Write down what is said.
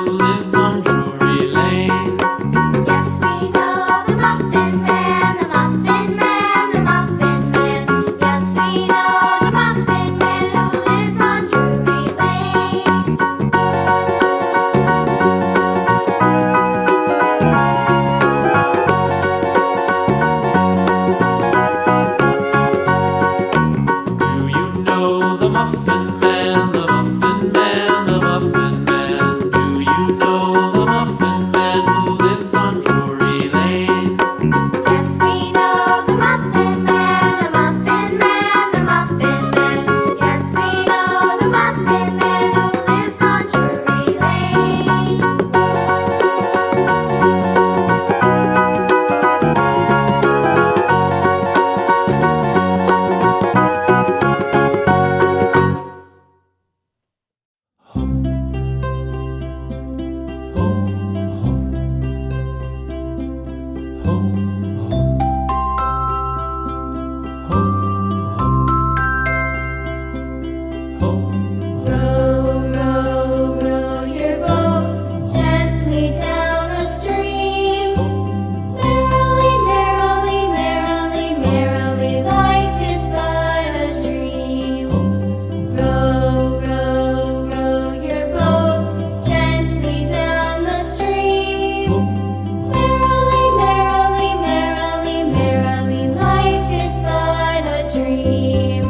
who lives on Drury Lane. Yes, we know the Muffin Man, the Muffin Man, the Muffin Man. Yes, we know the Muffin Man who lives on Drury Lane. Do you know the Muffin Man, the Muffin Man, the Muffin Man? Do you know the Muffin Man who lives on Drury Lane? Yes, we know the Muffin Man, the Muffin Man, the Muffin Man. Yes, we know the Muffin Man who lives on Drury Lane. Row, row, row your boat gently down the stream. Merrily, merrily, merrily, merrily, life is but a dream. Row, row, row your boat gently down the stream. Merrily, merrily, merrily, merrily, life is but a dream.